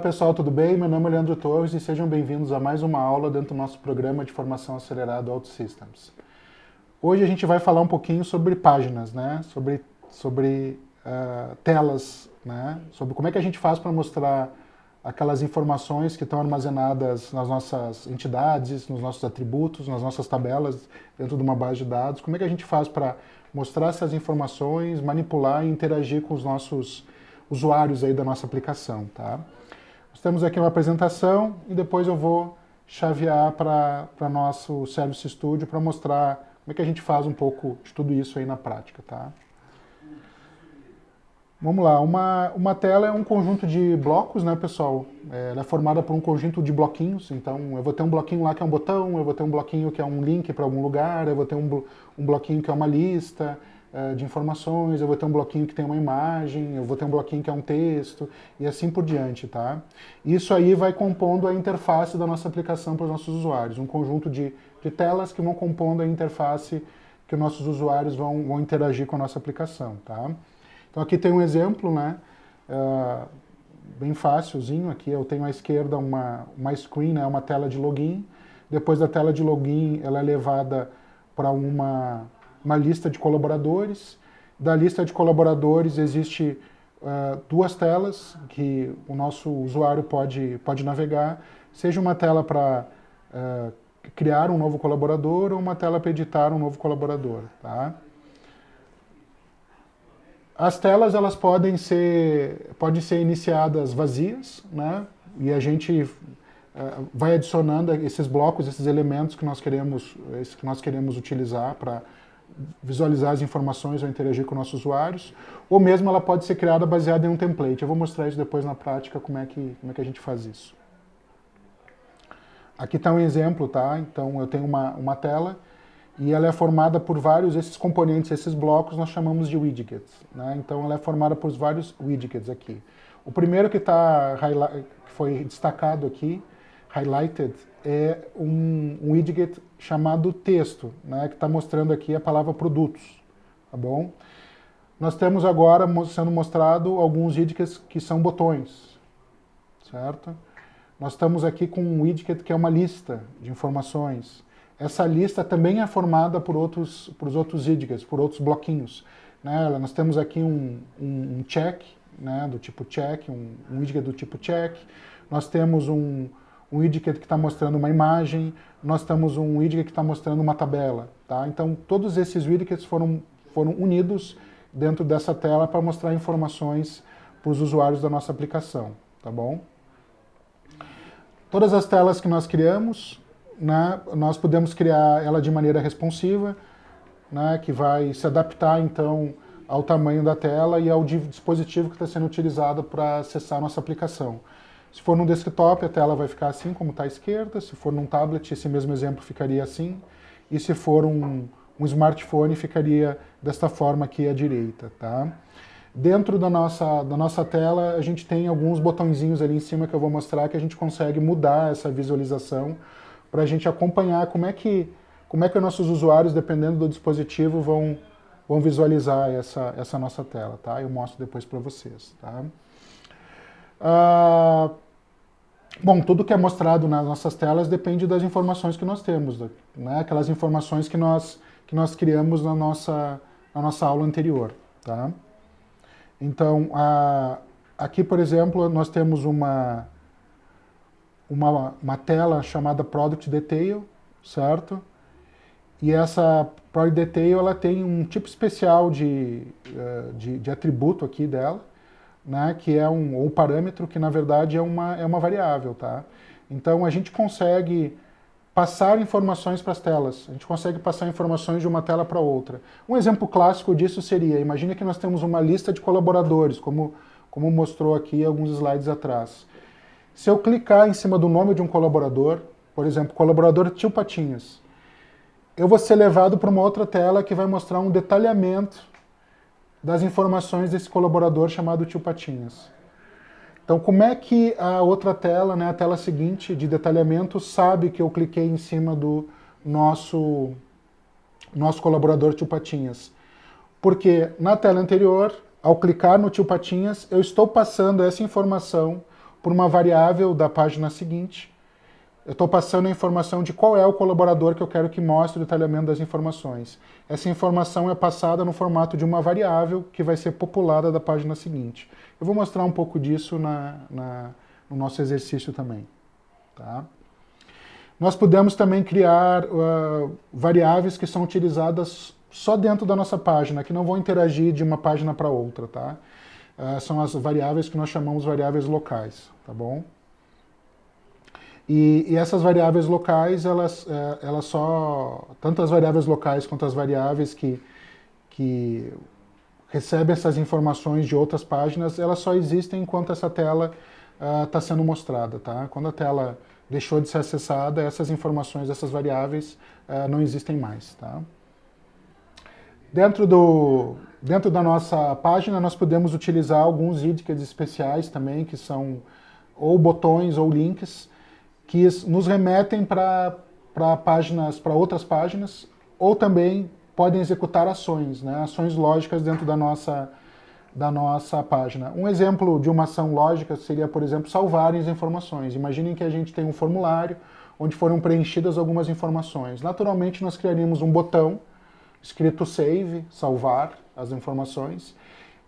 pessoal, tudo bem? Meu nome é Leandro Torres e sejam bem-vindos a mais uma aula dentro do nosso programa de formação acelerada OutSystems. Hoje a gente vai falar um pouquinho sobre páginas, né? Sobre telas, né? Sobre como é que a gente faz para mostrar aquelas informações que estão armazenadas nas nossas entidades, nos nossos atributos, nas nossas tabelas dentro de uma base de dados. Como é que a gente faz para mostrar essas informações, manipular e interagir com os nossos usuários aí da nossa aplicação, tá? Nós temos aqui uma apresentação e depois eu vou chavear para nosso Service Studio para mostrar como é que a gente faz um pouco de tudo isso aí na prática, tá? Vamos lá, uma tela é um conjunto de blocos, né, pessoal? Ela é formada por um conjunto de bloquinhos, então eu vou ter um bloquinho lá que é um botão, eu vou ter um bloquinho que é um link para algum lugar, eu vou ter um bloquinho que é uma lista de informações, eu vou ter um bloquinho que tem uma imagem, eu vou ter um bloquinho que é um texto, e assim por diante, tá? Isso aí vai compondo a interface da nossa aplicação para os nossos usuários, um conjunto de telas que vão compondo a interface que os nossos usuários vão interagir com a nossa aplicação, tá? Então aqui tem um exemplo, né, bem fácilzinho, aqui eu tenho à esquerda uma screen, né, uma tela de login, depois da tela de login ela é levada para uma lista de colaboradores, da lista de colaboradores existe duas telas que o nosso usuário pode navegar, seja uma tela para criar um novo colaborador ou uma tela para editar um novo colaborador, tá? As telas elas podem ser iniciadas vazias, né? E a gente vai adicionando esses blocos, esses elementos que nós queremos utilizar para visualizar as informações ou interagir com nossos usuários, ou mesmo ela pode ser criada baseada em um template. Eu vou mostrar isso depois na prática, como é que a gente faz isso. Aqui está um exemplo, tá? Então eu tenho uma tela e ela é formada por vários, esses componentes, esses blocos nós chamamos de widgets, né? Então ela é formada por vários widgets aqui. O primeiro que foi destacado aqui, highlighted, é um widget chamado texto, né? Que está mostrando aqui a palavra produtos, tá bom? Nós temos agora sendo mostrado alguns widgets que são botões, certo? Nós estamos aqui com um widget que é uma lista de informações. Essa lista também é formada por os outros widgets, por outros bloquinhos, né? Nós temos aqui um check, né, do tipo check, um widget do tipo check. Nós temos um widget que está mostrando uma imagem. Nós temos um widget que está mostrando uma tabela, tá? Então, todos esses widgets foram unidos dentro dessa tela para mostrar informações para os usuários da nossa aplicação, tá bom? Todas as telas que nós criamos, né, nós podemos criar ela de maneira responsiva, né, que vai se adaptar então ao tamanho da tela e ao dispositivo que está sendo utilizado para acessar a nossa aplicação. Se for num desktop, a tela vai ficar assim, como está à esquerda. Se for num tablet, esse mesmo exemplo ficaria assim. E se for um smartphone, ficaria desta forma aqui à direita, tá? Dentro da nossa tela, a gente tem alguns botõezinhos ali em cima que eu vou mostrar que a gente consegue mudar essa visualização para a gente acompanhar como é que os nossos usuários, dependendo do dispositivo, vão visualizar essa nossa tela, tá? Eu mostro depois para vocês, tá? Bom, tudo que é mostrado nas nossas telas depende das informações que nós temos, né? Aquelas informações que nós criamos na nossa aula anterior, tá? Então, aqui, por exemplo, nós temos uma tela chamada Product Detail, certo? E essa Product Detail ela tem um tipo especial de atributo aqui dela, né? Que é um parâmetro que, na verdade, é uma variável, tá? Então, a gente consegue passar informações para as telas, a gente consegue passar informações de uma tela para outra. Um exemplo clássico disso seria, imagine que nós temos uma lista de colaboradores, como mostrou aqui alguns slides atrás. Se eu clicar em cima do nome de um colaborador, por exemplo, colaborador Tio Patinhas, eu vou ser levado para uma outra tela que vai mostrar um detalhamento das informações desse colaborador chamado Tio Patinhas. Então, como é que a outra tela, né, a tela seguinte de detalhamento, sabe que eu cliquei em cima do nosso colaborador Tio Patinhas? Porque na tela anterior, ao clicar no Tio Patinhas, eu estou passando essa informação por uma variável da página seguinte. Eu estou passando a informação de qual é o colaborador que eu quero que mostre o detalhamento das informações. Essa informação é passada no formato de uma variável que vai ser populada da página seguinte. Eu vou mostrar um pouco disso no nosso exercício também. Tá? Nós podemos também criar variáveis que são utilizadas só dentro da nossa página, que não vão interagir de uma página para outra. Tá? São as variáveis que nós chamamos de variáveis locais. Tá bom? E essas variáveis locais, elas só... Tanto as variáveis locais quanto as variáveis que recebem essas informações de outras páginas, elas só existem enquanto essa tela está sendo mostrada. Tá? Quando a tela deixou de ser acessada, essas informações, essas variáveis, não existem mais. Tá? Dentro da nossa página, nós podemos utilizar alguns widgets especiais também, que são ou botões ou links, que nos remetem para outras páginas, ou também podem executar ações, né? Ações lógicas dentro da nossa página. Um exemplo de uma ação lógica seria, por exemplo, salvar as informações. Imaginem que a gente tem um formulário onde foram preenchidas algumas informações. Naturalmente, nós criaríamos um botão escrito Save, salvar as informações,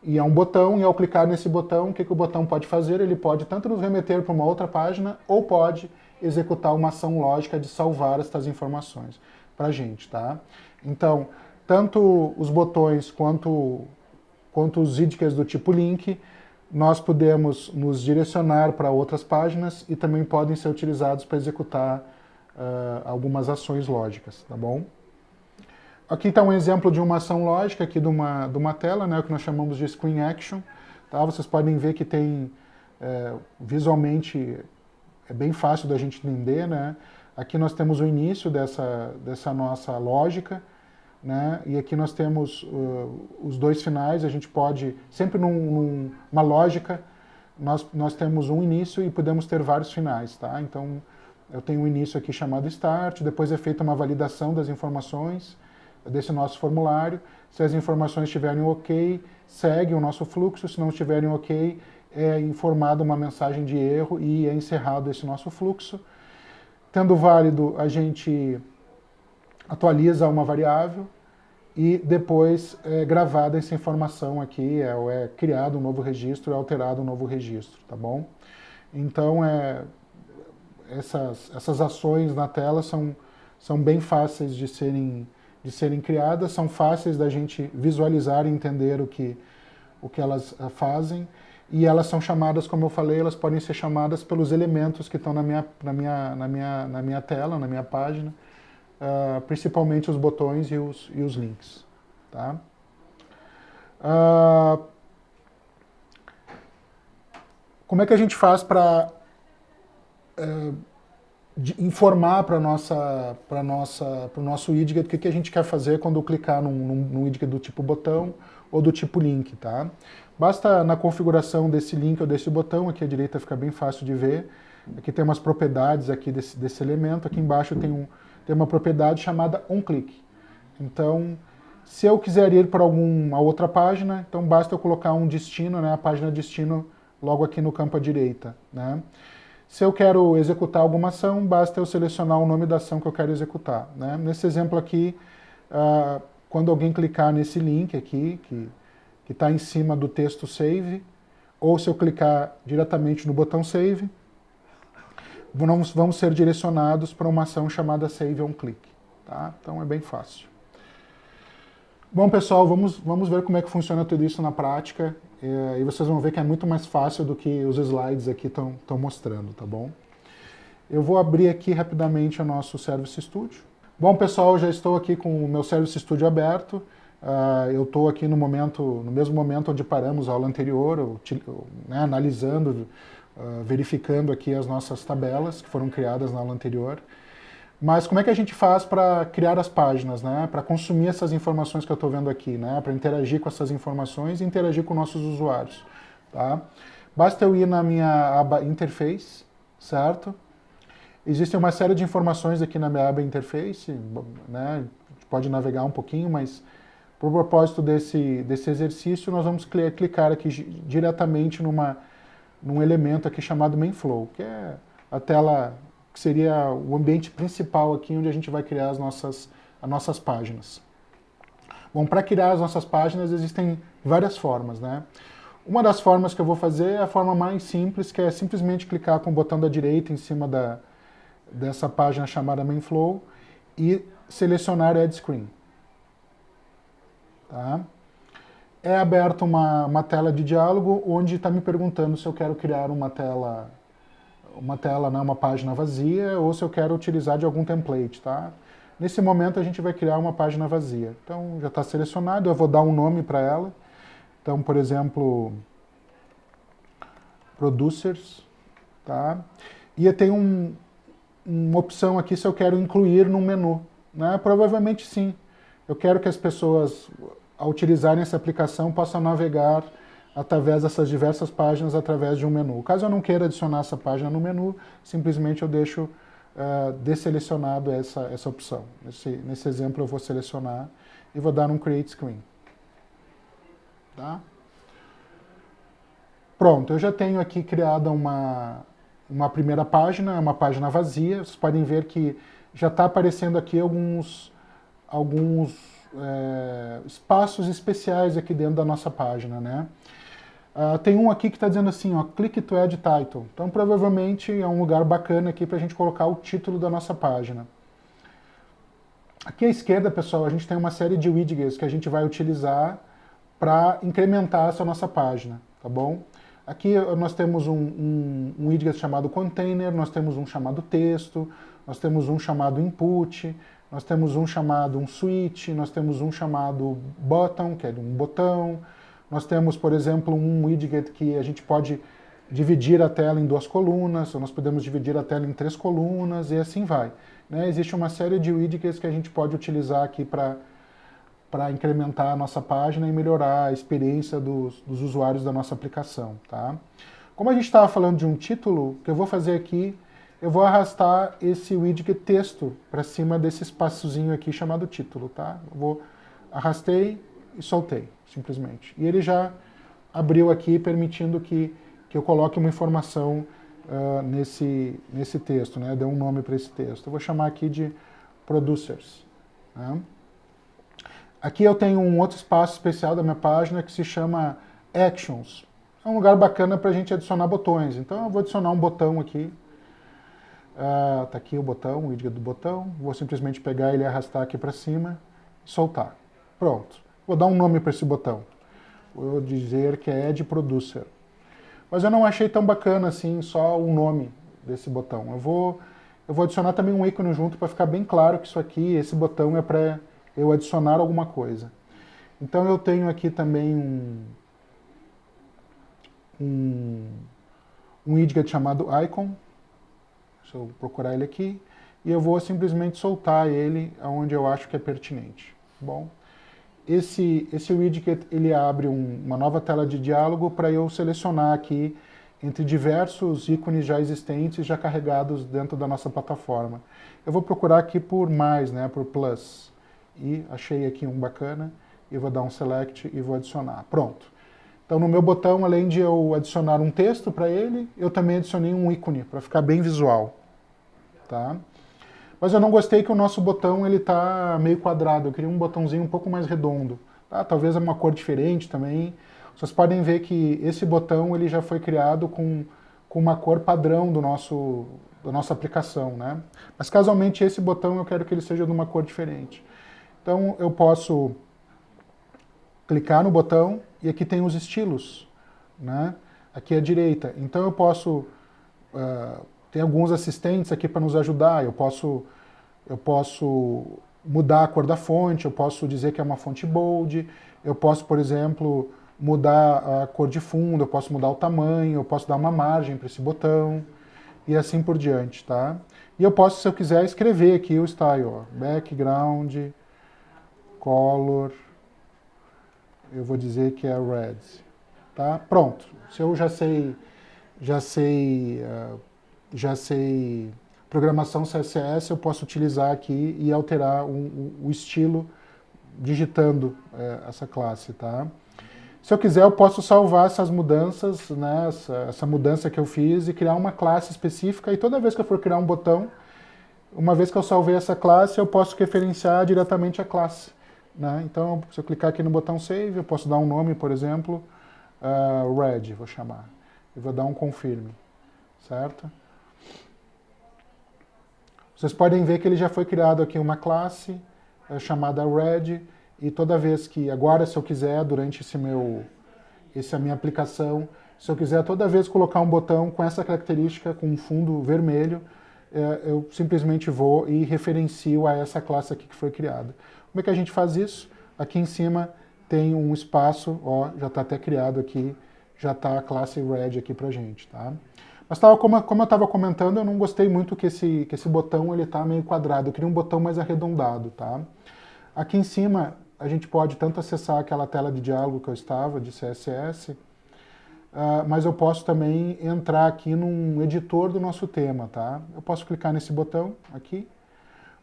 e é um botão, e ao clicar nesse botão, o que o botão pode fazer? Ele pode tanto nos remeter para uma outra página, ou pode executar uma ação lógica de salvar estas informações para a gente, tá? Então, tanto os botões quanto os widgets do tipo link, nós podemos nos direcionar para outras páginas e também podem ser utilizados para executar algumas ações lógicas, tá bom? Aqui está um exemplo de uma ação lógica aqui de uma tela, né, o que nós chamamos de Screen Action. Tá? Vocês podem ver que tem, visualmente, é bem fácil da gente entender. Né? Aqui nós temos o início dessa nossa lógica, né? E aqui nós temos os dois finais. A gente pode, sempre numa lógica, nós temos um início e podemos ter vários finais. Tá? Então, eu tenho um início aqui chamado Start, depois é feita uma validação das informações desse nosso formulário. Se as informações estiverem ok, segue o nosso fluxo. Se não estiverem ok, é informada uma mensagem de erro e é encerrado esse nosso fluxo. Tendo válido, a gente atualiza uma variável e depois é gravada essa informação aqui, é criado um novo registro, é alterado um novo registro, tá bom? Então, essas ações na tela são bem fáceis de serem criadas, são fáceis da gente visualizar e entender o que elas fazem, e elas são chamadas, como eu falei, elas podem ser chamadas pelos elementos que estão na minha tela, na minha página, principalmente os botões e os links. Tá? Como é que a gente faz para informar para o nosso widget o que a gente quer fazer quando eu clicar num widget do tipo botão ou do tipo link, tá? Basta na configuração desse link ou desse botão, aqui à direita fica bem fácil de ver, aqui tem umas propriedades aqui desse elemento, aqui embaixo tem uma propriedade chamada onClick. Então, se eu quiser ir para alguma outra página, então basta eu colocar um destino, né, a página destino logo aqui no campo à direita, né? Se eu quero executar alguma ação, basta eu selecionar o nome da ação que eu quero executar. Né? Nesse exemplo aqui, quando alguém clicar nesse link aqui, que está em cima do texto Save, ou se eu clicar diretamente no botão Save, vamos ser direcionados para uma ação chamada Save on Click. Tá? Então é bem fácil. Bom, pessoal, vamos ver como é que funciona tudo isso na prática. E vocês vão ver que é muito mais fácil do que os slides aqui estão mostrando, tá bom? Eu vou abrir aqui rapidamente o nosso Service Studio. Bom, pessoal, já estou aqui com o meu Service Studio aberto. Eu estou aqui no mesmo momento onde paramos a aula anterior, né, analisando, verificando aqui as nossas tabelas que foram criadas na aula anterior. Mas como é que a gente faz para criar as páginas, né? Para consumir essas informações que eu estou vendo aqui, né? Para interagir com essas informações e interagir com nossos usuários, tá? Basta eu ir na minha aba Interface, certo? Existe uma série de informações aqui na minha aba Interface, né? A gente pode navegar um pouquinho, mas por propósito desse exercício, nós vamos clicar aqui diretamente num elemento aqui chamado MainFlow, que é a tela que seria o ambiente principal aqui onde a gente vai criar as nossas páginas. Bom, para criar as nossas páginas existem várias formas, né? Uma das formas que eu vou fazer é a forma mais simples, que é simplesmente clicar com o botão da direita em cima dessa página chamada MainFlow e selecionar Add Screen. Tá? É aberta uma tela de diálogo onde está me perguntando se eu quero criar uma página vazia ou se eu quero utilizar de algum template. Tá? Nesse momento a gente vai criar uma página vazia. Então já está selecionado, eu vou dar um nome para ela. Então, por exemplo, Producers. Tá? E eu tenho uma opção aqui se eu quero incluir no menu. Né? Provavelmente sim. Eu quero que as pessoas, ao utilizarem essa aplicação, possam navegar através dessas diversas páginas através de um menu. Caso eu não queira adicionar essa página no menu, simplesmente eu deixo desselecionado essa opção. Nesse exemplo eu vou selecionar e vou dar um Create Screen. Tá? Pronto, eu já tenho aqui criada uma primeira página, uma página vazia. Vocês podem ver que já está aparecendo aqui alguns espaços especiais aqui dentro da nossa página, né? Tem um aqui que está dizendo assim, ó, Click to Add Title. Então, provavelmente é um lugar bacana aqui para a gente colocar o título da nossa página. Aqui à esquerda, pessoal, a gente tem uma série de widgets que a gente vai utilizar para incrementar essa nossa página, tá bom? Aqui nós temos um widget chamado Container, nós temos um chamado Texto, nós temos um chamado Input, nós temos um chamado um Switch, nós temos um chamado Button, que é um botão. Nós temos, por exemplo, um widget que a gente pode dividir a tela em 2 colunas, ou nós podemos dividir a tela em 3 colunas, e assim vai. Né? Existe uma série de widgets que a gente pode utilizar aqui para incrementar a nossa página e melhorar a experiência dos usuários da nossa aplicação. Tá? Como a gente estava falando de um título, o que eu vou fazer aqui, eu vou arrastar esse widget texto para cima desse espaçozinho aqui chamado título. Tá? Arrastei e soltei, simplesmente. E ele já abriu aqui, permitindo que eu coloque uma informação nesse texto, né? Deu um nome para esse texto. Eu vou chamar aqui de Producers. Né? Aqui eu tenho um outro espaço especial da minha página que se chama Actions. É um lugar bacana para a gente adicionar botões. Então eu vou adicionar um botão aqui. Tá aqui o botão, o widget do botão. Vou simplesmente pegar ele e arrastar aqui para cima e soltar. Pronto. Vou dar um nome para esse botão. Vou dizer que é Add Producer. Mas eu não achei tão bacana assim só o nome desse botão. Eu vou adicionar também um ícone junto para ficar bem claro que isso aqui, esse botão é para eu adicionar alguma coisa. Então eu tenho aqui também um widget chamado Icon. Deixa eu procurar ele aqui. E eu vou simplesmente soltar ele onde eu acho que é pertinente. Bom. Esse widget ele abre uma nova tela de diálogo para eu selecionar aqui entre diversos ícones já existentes, já carregados dentro da nossa plataforma. Eu vou procurar aqui por mais, né, por plus. E achei aqui um bacana, e vou dar um select e vou adicionar. Pronto. Então no meu botão, além de eu adicionar um texto para ele, eu também adicionei um ícone, para ficar bem visual. Tá? Mas eu não gostei que o nosso botão ele tá meio quadrado, eu queria um botãozinho um pouco mais redondo. Tá? Talvez é uma cor diferente também. Vocês podem ver que esse botão ele já foi criado com uma cor padrão da nossa aplicação. Né? Mas casualmente esse botão eu quero que ele seja de uma cor diferente. Então eu posso clicar no botão e aqui tem os estilos. Né? Aqui à direita. Então eu posso... tem alguns assistentes aqui para nos ajudar. Eu posso mudar a cor da fonte, eu posso dizer que é uma fonte bold, eu posso, por exemplo, mudar a cor de fundo, eu posso mudar o tamanho, eu posso dar uma margem para esse botão, e assim por diante, tá? E eu posso, se eu quiser, escrever aqui o style, ó, background, color, eu vou dizer que é red, tá? Pronto. Se eu já sei programação CSS, eu posso utilizar aqui e alterar o estilo digitando essa classe, tá? Se eu quiser, eu posso salvar essas mudanças, né, essa mudança que eu fiz e criar uma classe específica. E toda vez que eu for criar um botão, uma vez que eu salvei essa classe, eu posso referenciar diretamente a classe. Né? Então, se eu clicar aqui no botão Save, eu posso dar um nome, por exemplo, Red, vou chamar. E vou dar um Confirme, certo? Vocês podem ver que ele já foi criado aqui uma classe chamada Red, e toda vez que, agora se eu quiser, durante essa minha aplicação, se eu quiser toda vez colocar um botão com essa característica, com um fundo vermelho, eu simplesmente vou e referencio a essa classe aqui que foi criada. Como é que a gente faz isso? Aqui em cima tem um espaço, ó, já está até criado aqui, já está a classe Red aqui pra gente, tá? Mas como eu estava comentando, eu não gostei muito que esse botão ele tá meio quadrado, eu queria um botão mais arredondado, tá? Aqui em cima a gente pode tanto acessar aquela tela de diálogo que eu estava, de CSS, mas eu posso também entrar aqui num editor do nosso tema, tá? Eu posso clicar nesse botão aqui,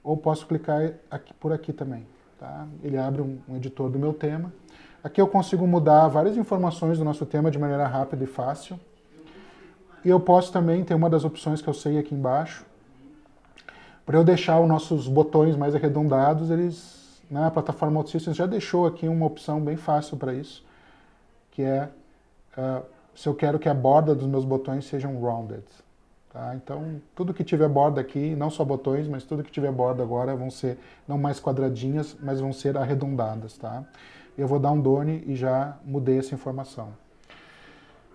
ou posso clicar aqui, por aqui também, tá? Ele abre um editor do meu tema. Aqui eu consigo mudar várias informações do nosso tema de maneira rápida e fácil. E eu posso também ter uma das opções que eu sei aqui embaixo, para eu deixar os nossos botões mais arredondados, né, a plataforma OutSystems já deixou aqui uma opção bem fácil para isso, que é se eu quero que a borda dos meus botões sejam rounded. Tá? Então, tudo que tiver borda aqui, não só botões, mas tudo que tiver borda agora vão ser não mais quadradinhas, mas vão ser arredondadas. Tá? Eu vou dar um done e já mudei essa informação.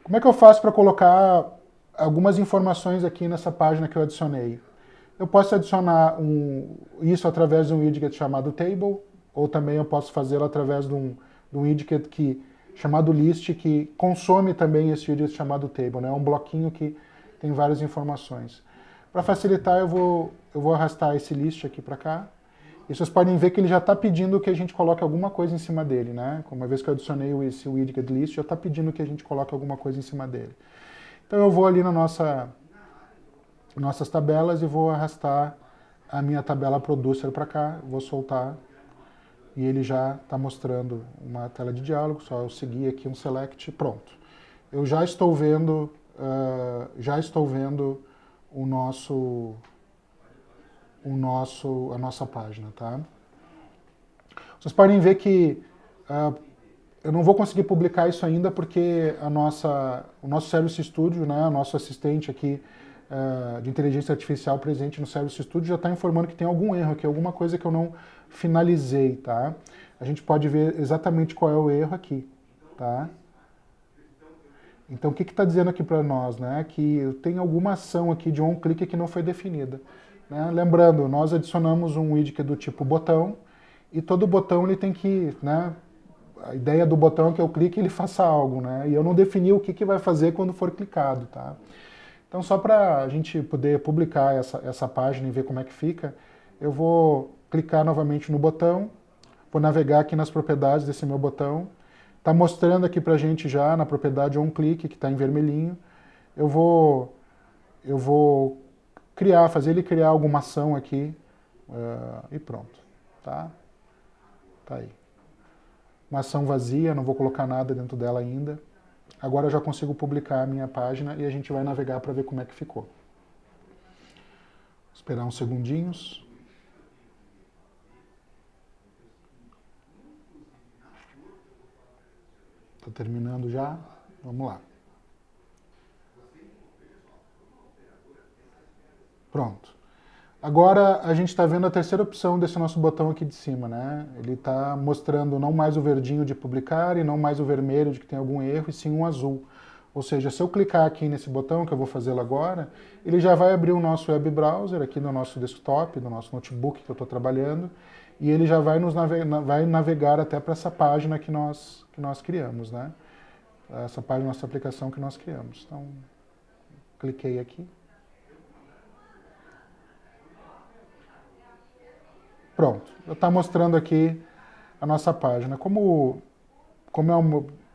Como é que eu faço para colocar algumas informações aqui nessa página que eu adicionei? Eu posso adicionar isso através de um widget chamado Table, ou também eu posso fazê-lo através de um widget chamado List, que consome também esse widget chamado Table. Né? É um bloquinho que tem várias informações. Para facilitar, eu vou arrastar esse List aqui para cá. E vocês podem ver que ele já está pedindo que a gente coloque alguma coisa em cima dele. Né? Uma vez que eu adicionei esse widget List, já está pedindo que a gente coloque alguma coisa em cima dele. Então eu vou ali na nossas tabelas e vou arrastar a minha tabela Producer para cá, vou soltar e ele já está mostrando uma tela de diálogo, só eu seguir aqui um Select, pronto. Eu já estou vendo, a nossa página, tá? Vocês podem ver que eu não vou conseguir publicar isso ainda porque o nosso Service Studio, né, o nosso assistente aqui de inteligência artificial presente no Service Studio já está informando que tem algum erro aqui, alguma coisa que eu não finalizei, tá? A gente pode ver exatamente qual é o erro aqui, tá? Então, o que está dizendo aqui para nós, né? Que tem alguma ação aqui de on-click que não foi definida. Né? Lembrando, nós adicionamos um widget do tipo botão, e todo botão ele tem que, né? A ideia do botão é que eu clique e ele faça algo, né? E eu não defini o que vai fazer quando for clicado, tá? Então, só para a gente poder publicar essa página e ver como é que fica, eu vou clicar novamente no botão, vou navegar aqui nas propriedades desse meu botão, está mostrando aqui para a gente já na propriedade onClick, que está em vermelhinho. Eu vou fazer ele criar alguma ação aqui e pronto, tá? Tá aí. Uma ação vazia, não vou colocar nada dentro dela ainda. Agora eu já consigo publicar a minha página e a gente vai navegar para ver como é que ficou. Esperar uns segundinhos. Está terminando já. Vamos lá. Pronto. Agora a gente está vendo a terceira opção desse nosso botão aqui de cima, né? Ele está mostrando não mais o verdinho de publicar e não mais o vermelho de que tem algum erro, e sim um azul. Ou seja, se eu clicar aqui nesse botão, que eu vou fazê-lo agora, ele já vai abrir o nosso web browser aqui no nosso desktop, no nosso notebook que eu estou trabalhando, e ele já vai vai navegar até para essa página que nós criamos, né? Essa página, nossa aplicação que nós criamos. Então, cliquei aqui. Pronto, está mostrando aqui a nossa página. Como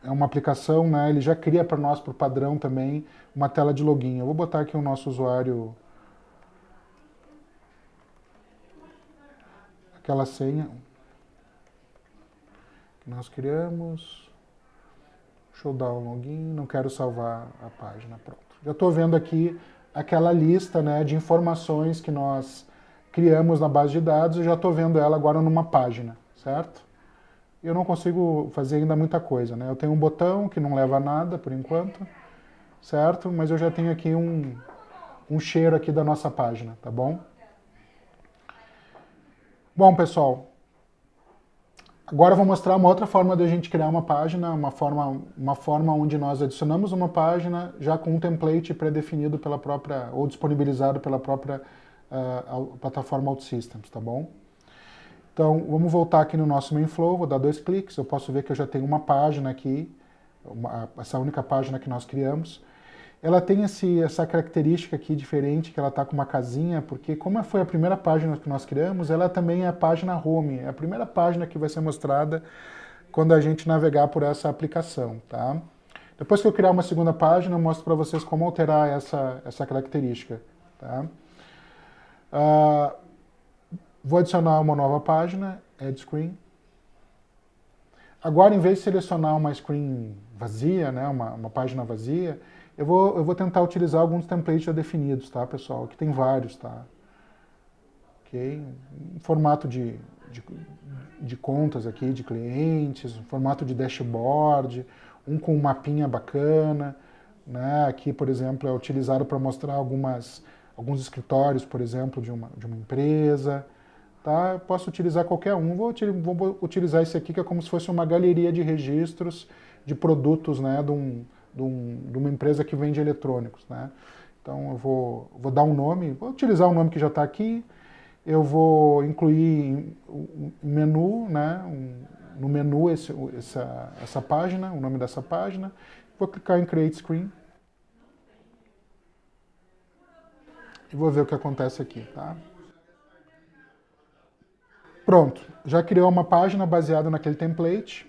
é uma aplicação, né, ele já cria para nós, por padrão também, uma tela de login. Eu vou botar aqui o nosso usuário, aquela senha que nós criamos. Deixa eu dar um login, não quero salvar a página, pronto. Já estou vendo aqui aquela lista, né, de informações que nós criamos na base de dados e já estou vendo ela agora numa página, certo? Eu não consigo fazer ainda muita coisa, né? Eu tenho um botão que não leva a nada por enquanto, certo? Mas eu já tenho aqui um cheiro aqui da nossa página, tá bom? Bom, pessoal, agora eu vou mostrar uma outra forma de a gente criar uma página, uma forma onde nós adicionamos uma página já com um template pré-definido pela própria, ou disponibilizado pela própria plataforma OutSystems, tá bom? Então, vamos voltar aqui no nosso MainFlow, vou dar 2 cliques, eu posso ver que eu já tenho uma página aqui, essa única página que nós criamos. Ela tem essa característica aqui diferente, que ela está com uma casinha, porque como foi a primeira página que nós criamos, ela também é a página home, é a primeira página que vai ser mostrada quando a gente navegar por essa aplicação, tá? Depois que eu criar uma segunda página, eu mostro para vocês como alterar essa característica, tá? Vou adicionar uma nova página, Add Screen. Agora, em vez de selecionar uma screen vazia, né, uma página vazia, eu vou tentar utilizar alguns templates já definidos, tá, pessoal? Aqui tem vários, tá? Ok? Um formato de contas aqui, de clientes, um formato de dashboard, um com um mapinha bacana, né? Aqui, por exemplo, é utilizado para mostrar alguns escritórios, por exemplo, de uma empresa, tá? Eu posso utilizar qualquer um, vou utilizar esse aqui que é como se fosse uma galeria de registros de produtos, né, de uma empresa que vende eletrônicos, né? Então eu vou dar um nome, vou utilizar o nome que já está aqui, eu vou incluir um menu, né, no menu essa página, o nome dessa página, vou clicar em Create Screen e vou ver o que acontece aqui, tá? Pronto, já criou uma página baseada naquele template,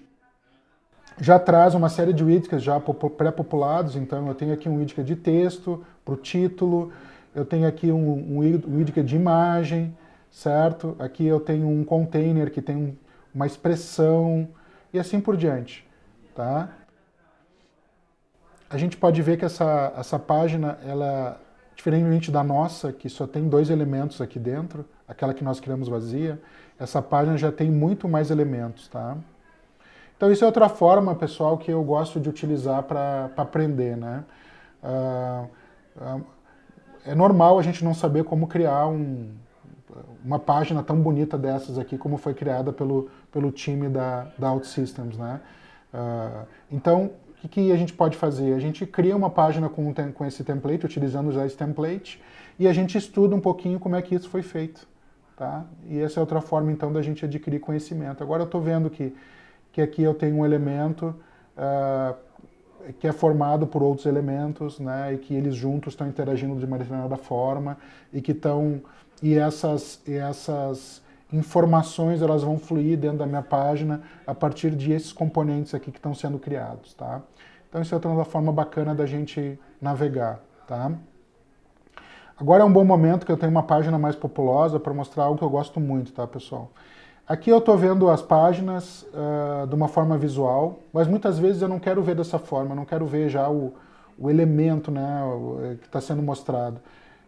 já traz uma série de widgets já pré-populados, então eu tenho aqui um widget de texto para o título, eu tenho aqui um widget de imagem, certo? Aqui eu tenho um container que tem uma expressão e assim por diante, tá? A gente pode ver que essa página, ela, diferentemente da nossa, que só tem 2 elementos aqui dentro, aquela que nós criamos vazia, essa página já tem muito mais elementos, tá? Então isso é outra forma, pessoal, que eu gosto de utilizar para aprender, né? É normal a gente não saber como criar uma página tão bonita dessas aqui, como foi criada pelo time da OutSystems, né? Então, o que a gente pode fazer? A gente cria uma página com esse template, utilizando já esse template, e a gente estuda um pouquinho como é que isso foi feito, tá? E essa é outra forma, então, da gente adquirir conhecimento. Agora eu estou vendo que aqui eu tenho um elemento que é formado por outros elementos, né, e que eles juntos estão interagindo de uma determinada forma, e essas informações elas vão fluir dentro da minha página a partir desses componentes aqui que estão sendo criados, tá? Então isso é outra forma bacana da gente navegar, tá? Agora é um bom momento que eu tenho uma página mais populosa para mostrar algo que eu gosto muito, tá, pessoal? Aqui eu estou vendo as páginas de uma forma visual, mas muitas vezes eu não quero ver dessa forma, eu não quero ver já o elemento, né, que está sendo mostrado.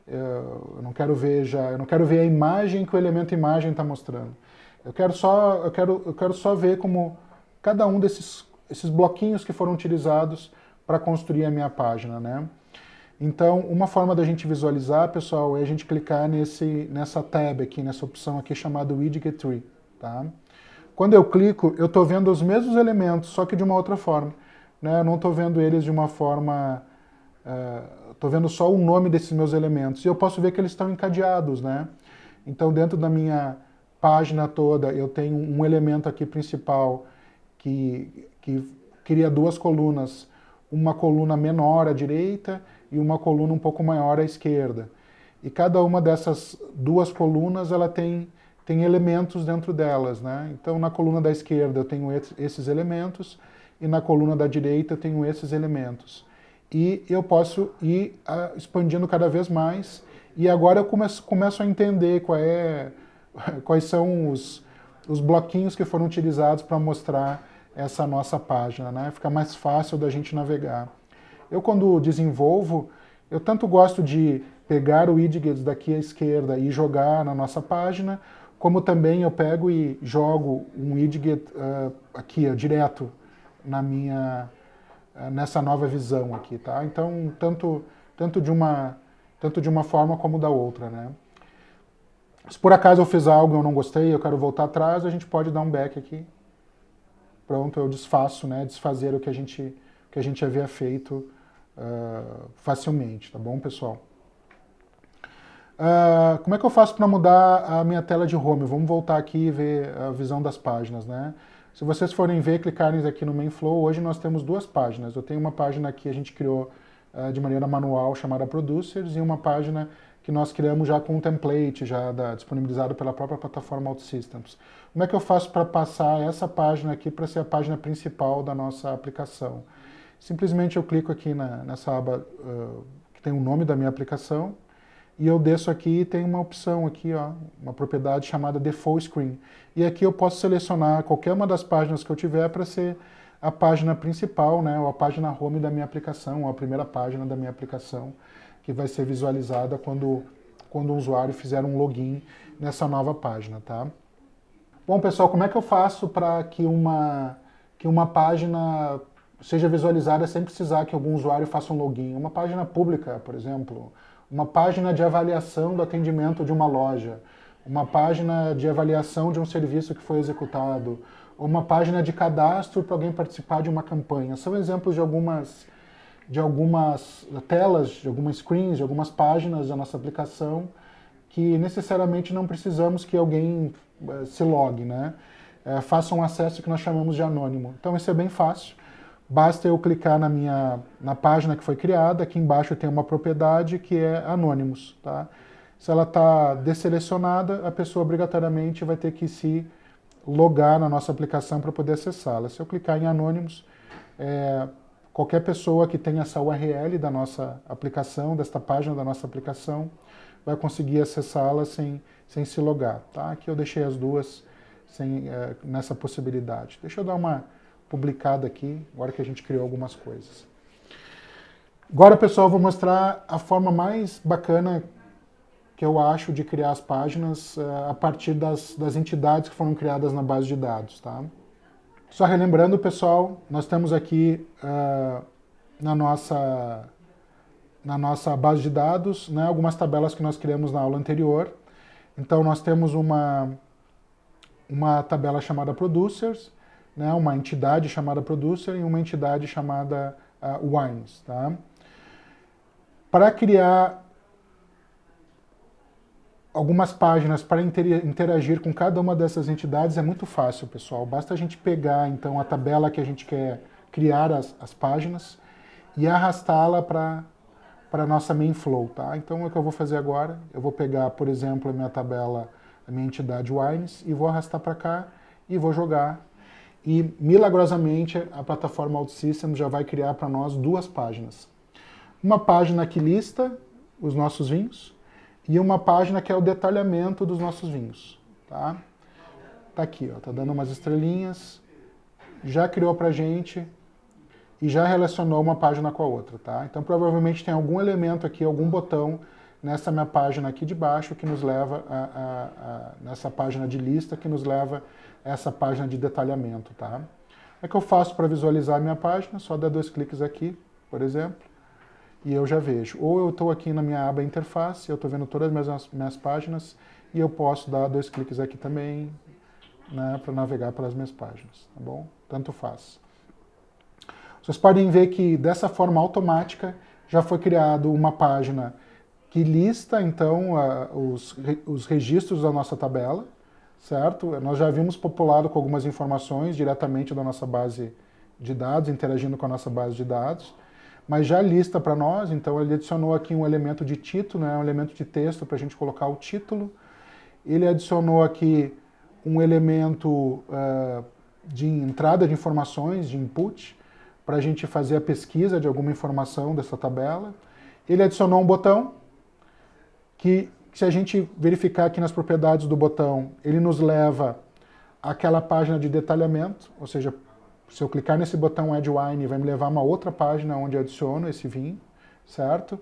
Eu não quero ver a imagem que o elemento imagem está mostrando. Eu quero só ver como cada um esses bloquinhos que foram utilizados para construir a minha página, né? Então, uma forma da gente visualizar, pessoal, é a gente clicar nessa tab aqui, nessa opção aqui chamada Widget Tree. Tá? Quando eu clico, eu estou vendo os mesmos elementos, só que de uma outra forma, né? Eu não estou vendo eles de uma forma... Estou vendo só o nome desses meus elementos. E eu posso ver que eles estão encadeados, né? Então, dentro da minha página toda, eu tenho um elemento aqui principal que cria 2 colunas. Uma coluna menor à direita e uma coluna um pouco maior à esquerda. E cada uma dessas 2 colunas, ela tem elementos dentro delas, né? Então, na coluna da esquerda eu tenho esses elementos e na coluna da direita eu tenho esses elementos. E eu posso ir expandindo cada vez mais e agora eu começo a entender quais são os bloquinhos que foram utilizados para mostrar essa nossa página, né? Fica mais fácil da gente navegar. Eu, quando desenvolvo, eu tanto gosto de pegar o widget daqui à esquerda e jogar na nossa página, como também eu pego e jogo um widget aqui, ó, direto nessa nova visão aqui, tá? Então, tanto de uma forma como da outra, né? Se por acaso eu fiz algo e eu não gostei, eu quero voltar atrás, a gente pode dar um back aqui. Pronto, eu desfaço, né? Desfazer o que a gente havia feito facilmente, tá bom, pessoal? Como é que eu faço para mudar a minha tela de home? Vamos voltar aqui e ver a visão das páginas, né? Se vocês forem ver, clicarem aqui no MainFlow, hoje nós temos duas páginas. Eu tenho uma página que a gente criou de maneira manual, chamada Producers, e uma página que nós criamos já com um template, disponibilizado pela própria plataforma OutSystems. Como é que eu faço para passar essa página aqui para ser a página principal da nossa aplicação? Simplesmente eu clico aqui nessa aba que tem o nome da minha aplicação, e eu desço aqui e tem uma opção aqui, ó, uma propriedade chamada Default Screen. E aqui eu posso selecionar qualquer uma das páginas que eu tiver para ser a página principal, né, ou a página home da minha aplicação, ou a primeira página da minha aplicação, que vai ser visualizada quando o usuário fizer um login nessa nova página, tá? Bom, pessoal, como é que eu faço para que uma página seja visualizada sem precisar que algum usuário faça um login? Uma página pública, por exemplo, uma página de avaliação do atendimento de uma loja, uma página de avaliação de um serviço que foi executado, ou uma página de cadastro para alguém participar de uma campanha. São exemplos de algumas telas, de algumas screens, de algumas páginas da nossa aplicação que necessariamente não precisamos que alguém se logue, né? Faça um acesso que nós chamamos de anônimo. Então isso é bem fácil. Basta eu clicar na página que foi criada, aqui embaixo tem uma propriedade que é Anonymous, tá? Se ela está desselecionada, a pessoa obrigatoriamente vai ter que se logar na nossa aplicação para poder acessá-la. Se eu clicar em Anonymous, qualquer pessoa que tenha essa URL da nossa aplicação, desta página da nossa aplicação, vai conseguir acessá-la sem se logar, tá? Aqui eu deixei as duas nessa possibilidade. Deixa eu dar uma publicada aqui, agora que a gente criou algumas coisas. Agora, pessoal, eu vou mostrar a forma mais bacana que eu acho de criar as páginas a partir das entidades que foram criadas na base de dados, tá? Só relembrando, pessoal, nós temos aqui na nossa base de dados, né, algumas tabelas que nós criamos na aula anterior. Então, nós temos uma tabela chamada Producers, né, uma entidade chamada Producer e uma entidade chamada Wines. Tá? Para criar algumas páginas para interagir com cada uma dessas entidades é muito fácil, pessoal. Basta a gente pegar, então, a tabela que a gente quer criar as páginas e arrastá-la para a nossa MainFlow. Tá? Então, o que eu vou fazer agora, eu vou pegar, por exemplo, a minha tabela, a minha entidade Wines, e vou arrastar para cá e vou jogar. E, milagrosamente, a plataforma OutSystems já vai criar para nós duas páginas. Uma página que lista os nossos vinhos e uma página que é o detalhamento dos nossos vinhos. Tá aqui, ó, tá dando umas estrelinhas, já criou para a gente e já relacionou uma página com a outra. Tá? Então, provavelmente tem algum elemento aqui, algum botão nessa minha página aqui de baixo que nos leva nessa página de lista que nos leva a essa página de detalhamento, tá? O que eu faço para visualizar a minha página? Só dar 2 cliques aqui, por exemplo, e eu já vejo. Ou eu estou aqui na minha aba interface, eu estou vendo todas as minhas páginas, e eu posso dar 2 cliques aqui também, né, para navegar pelas minhas páginas, tá bom? Tanto faz. Vocês podem ver que dessa forma automática já foi criado uma página que lista, então, os registros da nossa tabela, certo? Nós já vimos populado com algumas informações diretamente da nossa base de dados, interagindo com a nossa base de dados, mas já lista para nós, então ele adicionou aqui um elemento de título, né, um elemento de texto para a gente colocar o título. Ele adicionou aqui um elemento de entrada de informações, de input, para a gente fazer a pesquisa de alguma informação dessa tabela. Ele adicionou um botão que, se a gente verificar aqui nas propriedades do botão, ele nos leva àquela página de detalhamento, ou seja, Se eu clicar nesse botão Add Wine, vai me levar a uma outra página onde eu adiciono esse vinho, certo?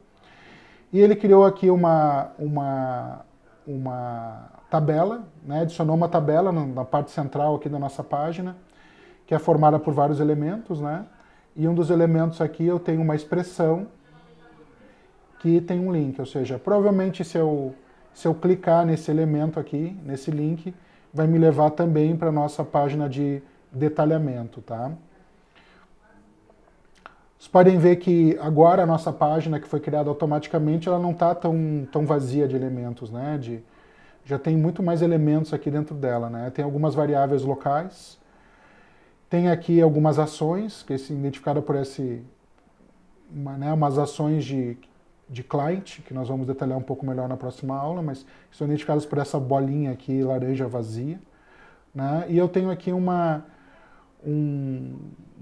E ele criou aqui uma tabela, né? Adicionou uma tabela na parte central aqui da nossa página, que é formada por vários elementos, né? E um dos elementos aqui eu tenho uma expressão que tem um link, ou seja, provavelmente se eu clicar nesse elemento aqui, nesse link, vai me levar também para a nossa página de detalhamento, tá? Vocês podem ver que agora a nossa página, que foi criada automaticamente, ela não está tão vazia de elementos, né? Já tem muito mais elementos aqui dentro dela, né? Tem algumas variáveis locais, tem aqui algumas ações, que é identificada por umas ações de client, que nós vamos detalhar um pouco melhor na próxima aula, mas são identificadas por essa bolinha aqui, laranja vazia, né? E eu tenho aqui um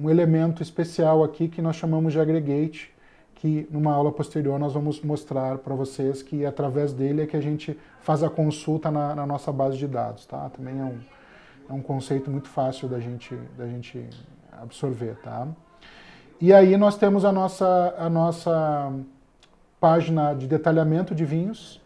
elemento especial aqui que nós chamamos de aggregate, que numa aula posterior nós vamos mostrar para vocês que através dele é que a gente faz a consulta na nossa base de dados, tá? Também é um conceito muito fácil da gente absorver, tá? E aí nós temos a nossa página de detalhamento de vinhos,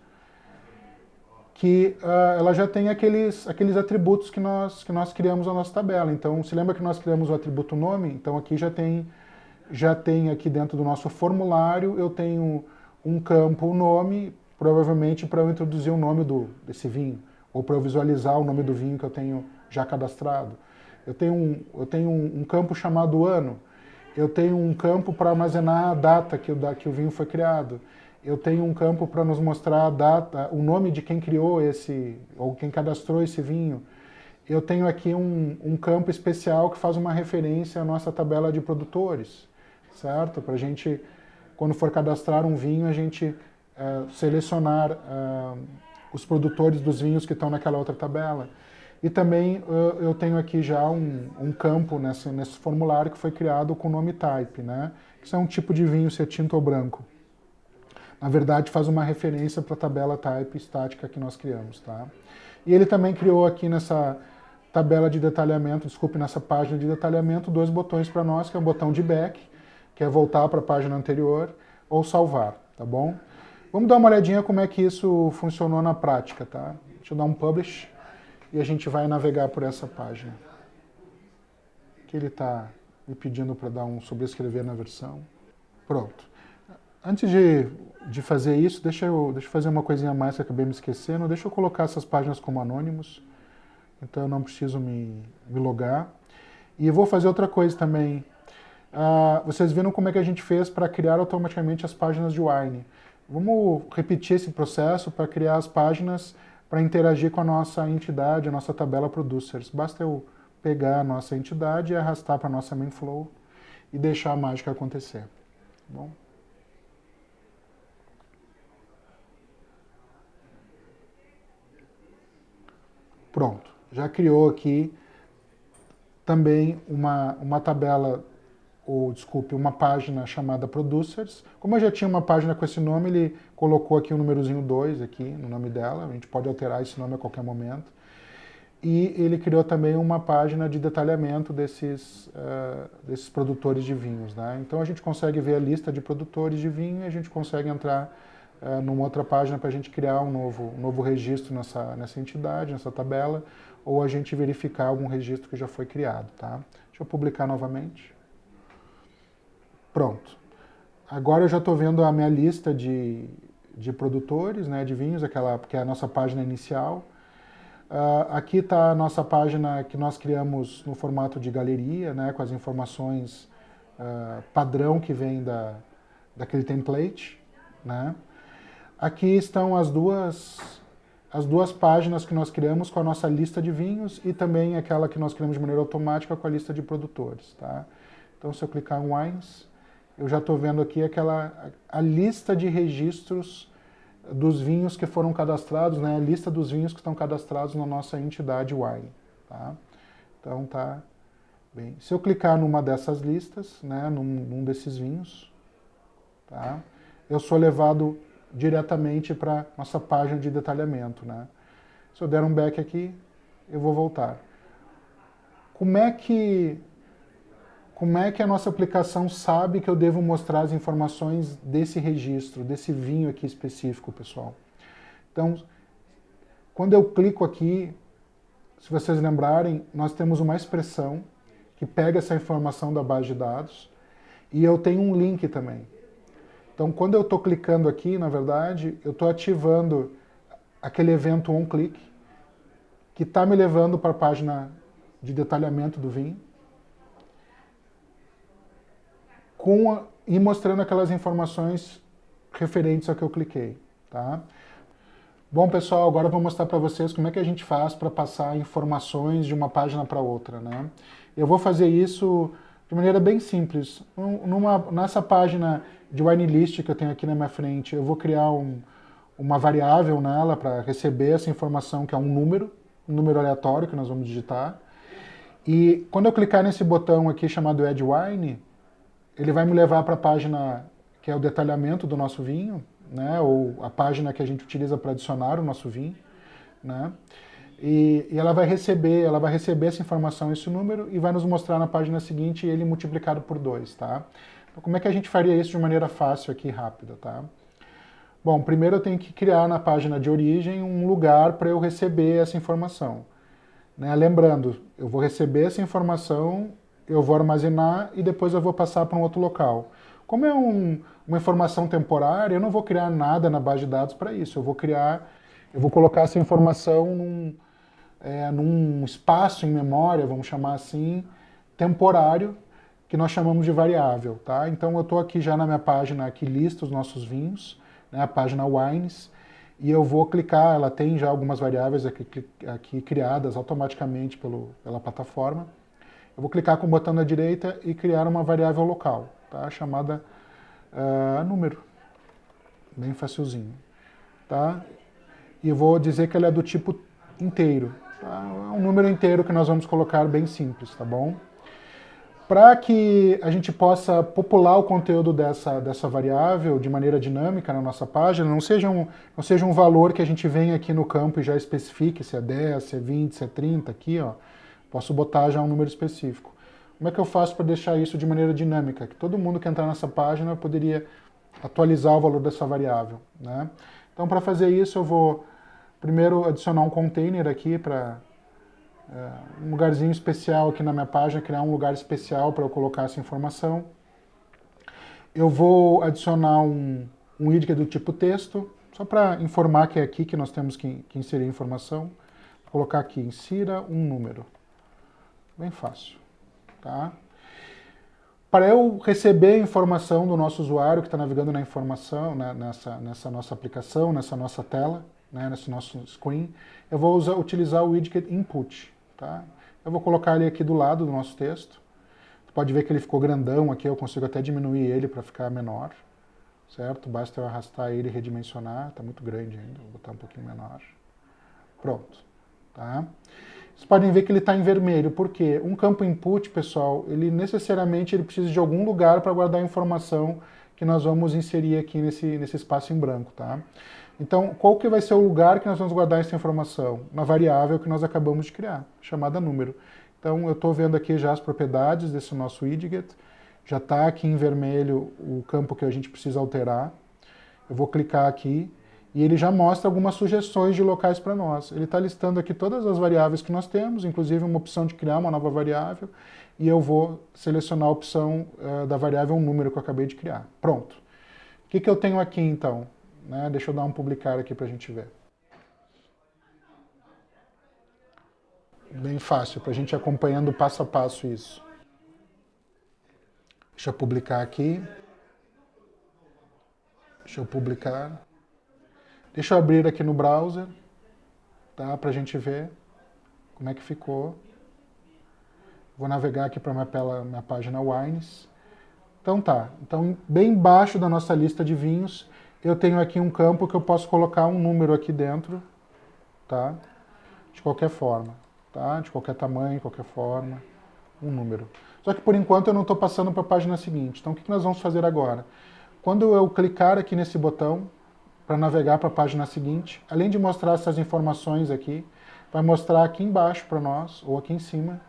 que ela já tem aqueles atributos que nós criamos na nossa tabela. Então, se lembra que nós criamos o atributo nome? Então aqui já tem aqui dentro do nosso formulário, eu tenho um campo nome, provavelmente para eu introduzir o nome desse vinho, ou para eu visualizar o nome do vinho que eu tenho já cadastrado. Eu tenho um campo chamado ano, eu tenho um campo para armazenar a data que o vinho foi criado, eu tenho um campo para nos mostrar a data, o nome de quem criou ou quem cadastrou esse vinho. Eu tenho aqui um campo especial que faz uma referência à nossa tabela de produtores, certo? Para a gente, quando for cadastrar um vinho, a gente selecionar os produtores dos vinhos que estão naquela outra tabela. E também eu tenho aqui já um campo nesse formulário que foi criado com o nome type, né? Que é um tipo de vinho, se é tinto ou branco. Na verdade, faz uma referência para a tabela type estática que nós criamos, tá? E ele também criou aqui nessa tabela de detalhamento, nessa página de detalhamento, dois botões para nós, que é o botão de back, que é voltar para a página anterior, ou salvar, tá bom? Vamos dar uma olhadinha como é que isso funcionou na prática, tá? Deixa eu dar um publish e a gente vai navegar por essa página. Aqui ele está me pedindo para dar um sobrescrever na versão. Pronto. Antes de fazer isso, deixa eu fazer uma coisinha a mais que eu acabei me esquecendo. Deixa eu colocar essas páginas como anônimos. Então eu não preciso me logar. E eu vou fazer outra coisa também. Vocês viram como é que a gente fez para criar automaticamente as páginas de Wine. Vamos repetir esse processo para criar as páginas para interagir com a nossa entidade, a nossa tabela Producers. Basta eu pegar a nossa entidade e arrastar para a nossa main flow e deixar a mágica acontecer. Tá bom? Pronto, já criou aqui também uma tabela, uma página chamada Producers. Como eu já tinha uma página com esse nome, ele colocou aqui o númerozinho 2 aqui no nome dela, a gente pode alterar esse nome a qualquer momento. E ele criou também uma página de detalhamento desses produtores de vinhos, né? Então a gente consegue ver a lista de produtores de vinho e a gente consegue entrar numa outra página para a gente criar um novo registro nessa entidade, nessa tabela, ou a gente verificar algum registro que já foi criado, tá? Deixa eu publicar novamente. Pronto. Agora eu já estou vendo a minha lista de produtores, né, de vinhos, que é a nossa página inicial. Aqui está a nossa página que nós criamos no formato de galeria, né, com as informações padrão que vem daquele template, né? Aqui estão as duas páginas que nós criamos com a nossa lista de vinhos e também aquela que nós criamos de maneira automática com a lista de produtores, tá? Então, se eu clicar em Wines, eu já estou vendo aqui a lista de registros dos vinhos que foram cadastrados, né? A lista dos vinhos que estão cadastrados na nossa entidade Wine, tá? Então, tá bem. Se eu clicar numa dessas listas, né, num desses vinhos, tá? Eu sou levado diretamente para nossa página de detalhamento, né? Se eu der um back aqui, eu vou voltar. Como é que como é que a nossa aplicação sabe que eu devo mostrar as informações desse registro, desse vinho aqui específico, pessoal? Então, quando eu clico aqui, se vocês lembrarem, nós temos uma expressão que pega essa informação da base de dados e eu tenho um link também. Então, quando eu estou clicando aqui, na verdade, eu estou ativando aquele evento onClick que está me levando para a página de detalhamento do vinho e mostrando aquelas informações referentes ao que eu cliquei. Tá? Bom, pessoal, agora eu vou mostrar para vocês como é que a gente faz para passar informações de uma página para outra, né? Eu vou fazer isso de maneira bem simples. Nessa página de wine list que eu tenho aqui na minha frente, eu vou criar uma variável nela para receber essa informação, que é um número aleatório que nós vamos digitar. E quando eu clicar nesse botão aqui chamado Add Wine, ele vai me levar para a página que é o detalhamento do nosso vinho, né, ou a página que a gente utiliza para adicionar o nosso vinho, né, e ela vai receber essa informação, esse número, e vai nos mostrar na página seguinte ele multiplicado por 2, tá? Então, como é que a gente faria isso de maneira fácil aqui, rápida, tá? Bom, primeiro eu tenho que criar na página de origem um lugar para eu receber essa informação, né? Lembrando, eu vou receber essa informação, eu vou armazenar e depois eu vou passar para um outro local. Como é uma informação temporária, eu não vou criar nada na base de dados para isso. Eu vou colocar essa informação num espaço em memória, vamos chamar assim, temporário, que nós chamamos de variável. Tá? Então eu estou aqui já na minha página que lista os nossos vinhos, né, a página Wines, e eu vou clicar, ela tem já algumas variáveis aqui criadas automaticamente pela plataforma. Eu vou clicar com o botão da direita e criar uma variável local, tá? Chamada número. Bem facilzinho. Tá? E eu vou dizer que ela é do tipo inteiro. Tá? É um número inteiro que nós vamos colocar bem simples, tá bom? Para que a gente possa popular o conteúdo dessa variável de maneira dinâmica na nossa página, não seja um valor que a gente vem aqui no campo e já especifique se é 10, se é 20, se é 30 aqui, ó. Posso botar já um número específico. Como é que eu faço para deixar isso de maneira dinâmica? Que todo mundo que entrar nessa página poderia atualizar o valor dessa variável, né? Então, para fazer isso, eu vou primeiro adicionar um container aqui para um lugarzinho especial aqui na minha página, criar um lugar especial para eu colocar essa informação. Eu vou adicionar um widget do tipo texto, só para informar que é aqui que nós temos que inserir a informação. Vou colocar aqui, insira um número. Bem fácil. Tá? Para eu receber a informação do nosso usuário que está navegando na informação, né, nessa nossa aplicação, nessa nossa tela, né, nesse nosso screen, eu vou utilizar o widget input. Tá? Eu vou colocar ele aqui do lado do nosso texto. Você pode ver que ele ficou grandão aqui, eu consigo até diminuir ele para ficar menor. Certo? Basta eu arrastar ele e redimensionar, está muito grande ainda, vou botar um pouquinho menor. Pronto. Tá? Vocês podem ver que ele está em vermelho, porque um campo input, pessoal, ele necessariamente precisa de algum lugar para guardar a informação que nós vamos inserir aqui nesse espaço em branco. Tá? Então, qual que vai ser o lugar que nós vamos guardar essa informação? Na variável que nós acabamos de criar, chamada número. Então, eu estou vendo aqui já as propriedades desse nosso widget, já está aqui em vermelho o campo que a gente precisa alterar. Eu vou clicar aqui. E ele já mostra algumas sugestões de locais para nós. Ele está listando aqui todas as variáveis que nós temos, inclusive uma opção de criar uma nova variável, e eu vou selecionar a opção da variável número que eu acabei de criar. Pronto. O que eu tenho aqui, então? Né? Deixa eu dar um publicar aqui para a gente ver. Bem fácil, para a gente ir acompanhando passo a passo isso. Deixa eu publicar aqui. Deixa eu publicar. Deixa eu abrir aqui no browser, tá, para a gente ver como é que ficou. Vou navegar aqui para minha página Wines. Então tá, então bem embaixo da nossa lista de vinhos, eu tenho aqui um campo que eu posso colocar um número aqui dentro, tá, de qualquer forma, tá, de qualquer tamanho, qualquer forma, um número. Só que por enquanto eu não estou passando para a página seguinte, então o que nós vamos fazer agora? Quando eu clicar aqui nesse botão, para navegar para a página seguinte, além de mostrar essas informações aqui, vai mostrar aqui embaixo para nós, ou aqui em cima,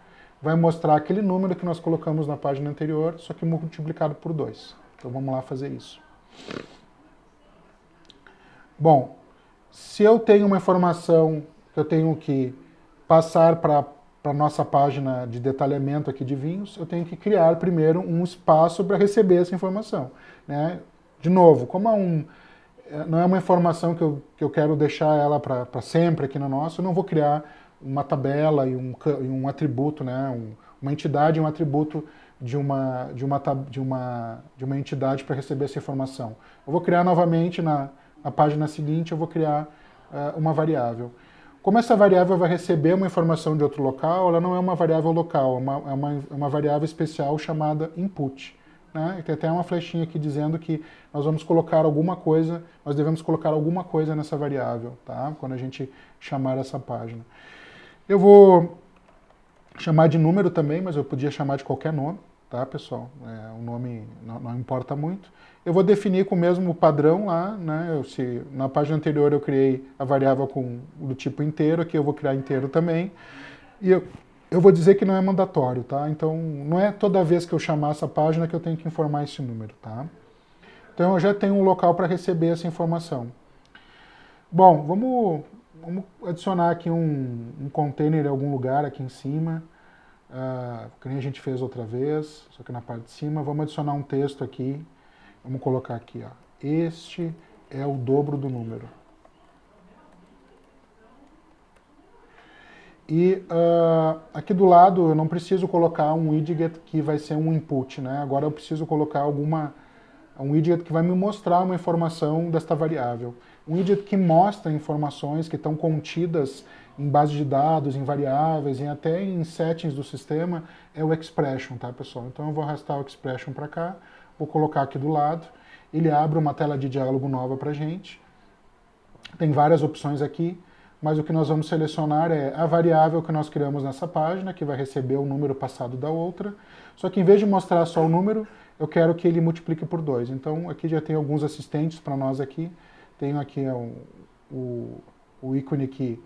vai mostrar aquele número que nós colocamos na página anterior, só que multiplicado por 2. Então vamos lá fazer isso. Bom, se eu tenho uma informação que eu tenho que passar para a nossa página de detalhamento aqui de vinhos, eu tenho que criar primeiro um espaço para receber essa informação, né? De novo, como não é uma informação que eu quero deixar ela para sempre aqui no nosso, eu não vou criar uma tabela e um atributo, né? Uma entidade e um atributo de uma entidade para receber essa informação. Eu vou criar novamente na página seguinte, eu vou criar uma variável. Como essa variável vai receber uma informação de outro local, ela não é uma variável local, é uma variável especial chamada input. Né? Tem até uma flechinha aqui dizendo que nós vamos colocar alguma coisa, nós devemos colocar alguma coisa nessa variável, tá? Quando a gente chamar essa página. Eu vou chamar de número também, mas eu podia chamar de qualquer nome, tá, pessoal? O nome não importa muito. Eu vou definir com o mesmo padrão lá, né? Se na página anterior eu criei a variável do tipo inteiro, aqui eu vou criar inteiro também. E eu vou dizer que não é mandatório, tá? Então, não é toda vez que eu chamar essa página que eu tenho que informar esse número, tá? Então, eu já tenho um local para receber essa informação. Bom, vamos adicionar aqui um container em algum lugar aqui em cima, que nem a gente fez outra vez, só que na parte de cima. Vamos adicionar um texto aqui. Vamos colocar aqui, ó. Este é o dobro do número. E aqui do lado eu não preciso colocar um widget que vai ser um input, né? Agora eu preciso colocar um widget que vai me mostrar uma informação desta variável. Um widget que mostra informações que estão contidas em base de dados, em variáveis, e até em settings do sistema, é o expression, tá, pessoal? Então eu vou arrastar o expression para cá, vou colocar aqui do lado, ele abre uma tela de diálogo nova para a gente. Tem várias opções aqui, mas o que nós vamos selecionar é a variável que nós criamos nessa página, que vai receber o número passado da outra, só que em vez de mostrar só o número, eu quero que ele multiplique por 2. Então aqui já tem alguns assistentes para nós aqui. Tenho aqui o ícone que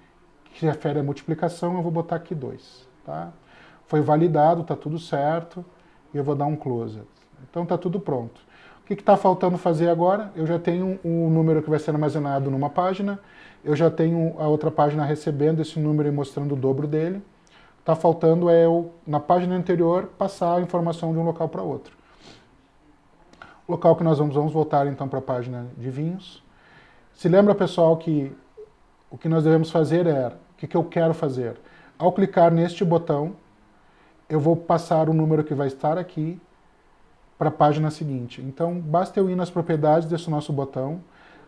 refere à multiplicação, eu vou botar aqui 2. Tá? Foi validado, está tudo certo, e eu vou dar um close. Então está tudo pronto. O que está faltando fazer agora? Eu já tenho um número que vai ser armazenado numa página, eu já tenho a outra página recebendo esse número e mostrando o dobro dele. Está faltando eu, na página anterior, passar a informação de um local para outro. O local que nós vamos voltar então para a página de vinhos. Se lembra, pessoal, que o que nós devemos fazer é, o que eu quero fazer? Ao clicar neste botão, eu vou passar o número que vai estar aqui para a página seguinte. Então, basta eu ir nas propriedades desse nosso botão.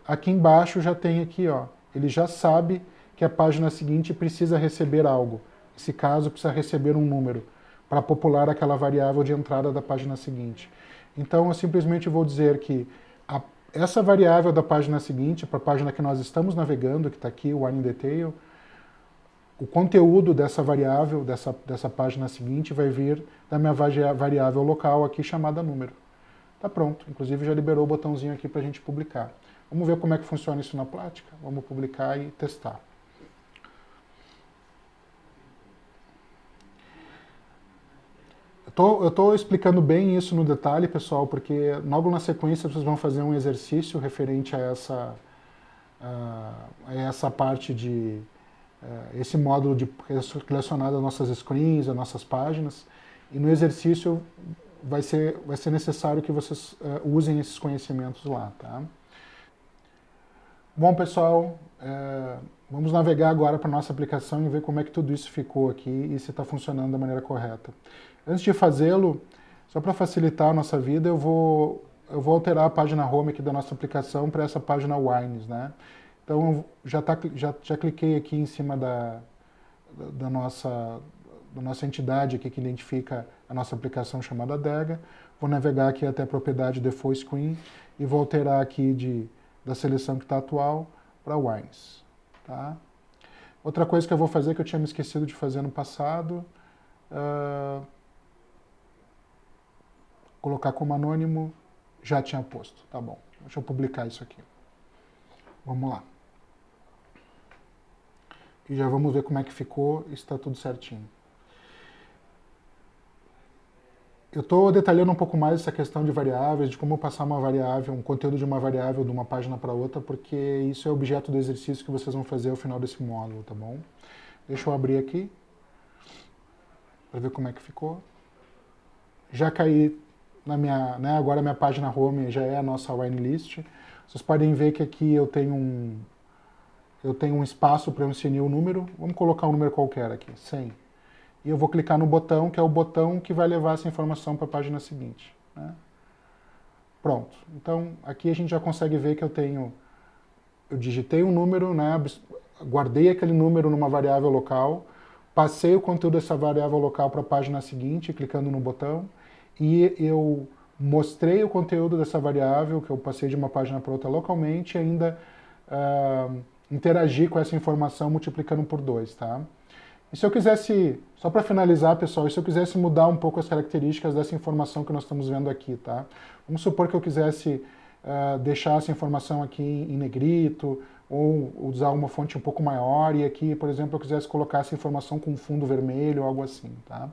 Aqui embaixo já tem aqui, ó, ele já sabe que a página seguinte precisa receber algo. Nesse caso, precisa receber um número para popular aquela variável de entrada da página seguinte. Então, eu simplesmente vou dizer que essa variável da página seguinte, para a página que nós estamos navegando, que está aqui, o Wine in Detail, o conteúdo dessa variável, dessa página seguinte, vai vir da minha variável local aqui, chamada número. Tá pronto. Inclusive já liberou o botãozinho aqui para a gente publicar. Vamos ver como é que funciona isso na prática? Vamos publicar e testar. Eu estou explicando bem isso no detalhe, pessoal, porque logo na sequência vocês vão fazer um exercício referente a essa parte de esse módulo relacionado às nossas screens, às nossas páginas, e no exercício vai ser necessário que vocês usem esses conhecimentos lá, tá? Bom, pessoal, vamos navegar agora para a nossa aplicação e ver como é que tudo isso ficou aqui e se está funcionando da maneira correta. Antes de fazê-lo, só para facilitar a nossa vida, eu vou alterar a página home aqui da nossa aplicação para essa página Wines, né? Então, já cliquei aqui em cima da nossa entidade aqui que identifica a nossa aplicação chamada Adega. Vou navegar aqui até a propriedade Default Screen e vou alterar aqui da seleção que está atual para Wines. Tá? Outra coisa que eu vou fazer que eu tinha me esquecido de fazer no passado, colocar como anônimo, já tinha posto, tá bom. Deixa eu publicar isso aqui. Vamos lá. E já vamos ver como é que ficou e está tudo certinho. Eu estou detalhando um pouco mais essa questão de variáveis, de como passar uma variável, um conteúdo de uma variável de uma página para outra, porque isso é objeto do exercício que vocês vão fazer ao final desse módulo, tá bom? Deixa eu abrir aqui, para ver como é que ficou. Já caí na minha, né, agora a minha página home já é a nossa wine list. Vocês podem ver que aqui eu tenho um espaço para eu inserir o número. Vamos colocar um número qualquer aqui, 100. E eu vou clicar no botão, que é o botão que vai levar essa informação para a página seguinte, né? Pronto. Então, aqui a gente já consegue ver que eu digitei um número, né, guardei aquele número numa variável local, passei o conteúdo dessa variável local para a página seguinte, clicando no botão, e eu mostrei o conteúdo dessa variável, que eu passei de uma página para outra localmente, e ainda interagi com essa informação multiplicando por 2, tá? E se eu quisesse, só para finalizar, pessoal, e se eu quisesse mudar um pouco as características dessa informação que nós estamos vendo aqui, tá? Vamos supor que eu quisesse deixar essa informação aqui em negrito, ou usar uma fonte um pouco maior, e aqui, por exemplo, eu quisesse colocar essa informação com fundo vermelho, algo assim, tá?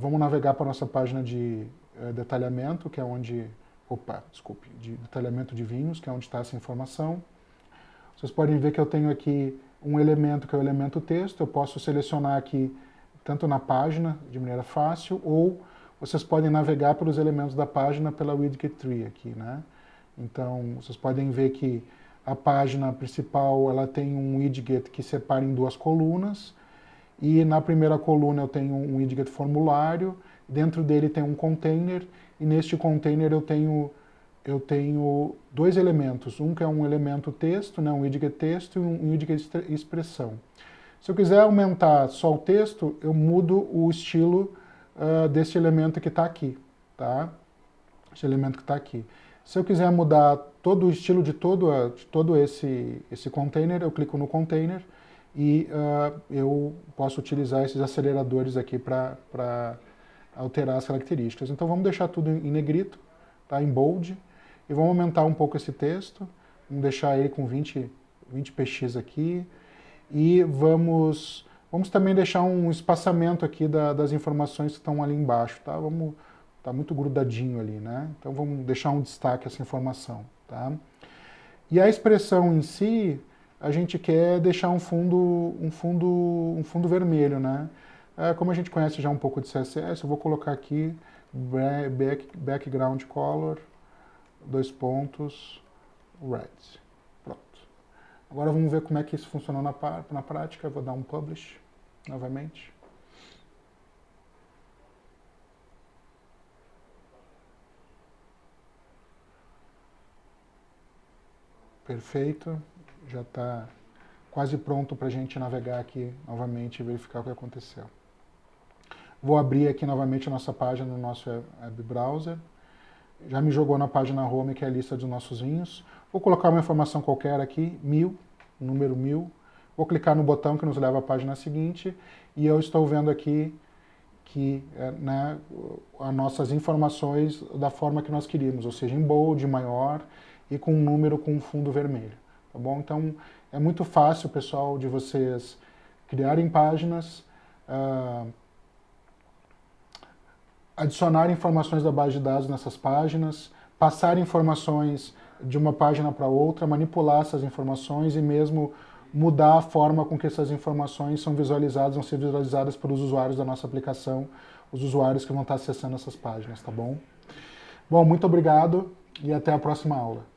Vamos navegar para a nossa página de detalhamento, que é onde... de detalhamento de vinhos, que é onde está essa informação. Vocês podem ver que eu tenho aqui um elemento que é o elemento texto, eu posso selecionar aqui tanto na página de maneira fácil, ou vocês podem navegar pelos elementos da página pela widget tree aqui, né? Então, vocês podem ver que a página principal ela tem um widget que separa em duas colunas, e na primeira coluna eu tenho um widget formulário, dentro dele tem um container, e neste container eu tenho dois elementos, um que é um elemento texto, né, um widget texto, e um widget expressão. Se eu quiser aumentar só o texto, eu mudo o estilo desse elemento que está aqui, tá? Esse elemento que está aqui. Se eu quiser mudar todo o estilo de todo esse container, eu clico no container e eu posso utilizar esses aceleradores aqui para alterar as características. Então vamos deixar tudo em negrito, tá? Em bold. E vamos aumentar um pouco esse texto, vamos deixar ele com 20 px aqui, e vamos também deixar um espaçamento aqui das informações que estão ali embaixo, tá? Tá muito grudadinho ali, né? Então vamos deixar um destaque essa informação, tá? E a expressão em si, a gente quer deixar um fundo vermelho, né? Como a gente conhece já um pouco de CSS, eu vou colocar aqui background color, red. Pronto. Agora vamos ver como é que isso funcionou na prática. Eu vou dar um publish novamente. Perfeito. Já está quase pronto para a gente navegar aqui novamente e verificar o que aconteceu. Vou abrir aqui novamente a nossa página no nosso web browser. Já me jogou na página home, que é a lista dos nossos vinhos. Vou colocar uma informação qualquer aqui, 1000, número 1000. Vou clicar no botão que nos leva à página seguinte e eu estou vendo aqui que né, as nossas informações da forma que nós queríamos, ou seja, em bold, maior e com um número com um fundo vermelho. Tá bom? Então é muito fácil, pessoal, de vocês criarem páginas, adicionar informações da base de dados nessas páginas, passar informações de uma página para outra, manipular essas informações e mesmo mudar a forma com que essas informações vão ser visualizadas pelos usuários da nossa aplicação, os usuários que vão estar acessando essas páginas, tá bom? Bom, muito obrigado e até a próxima aula.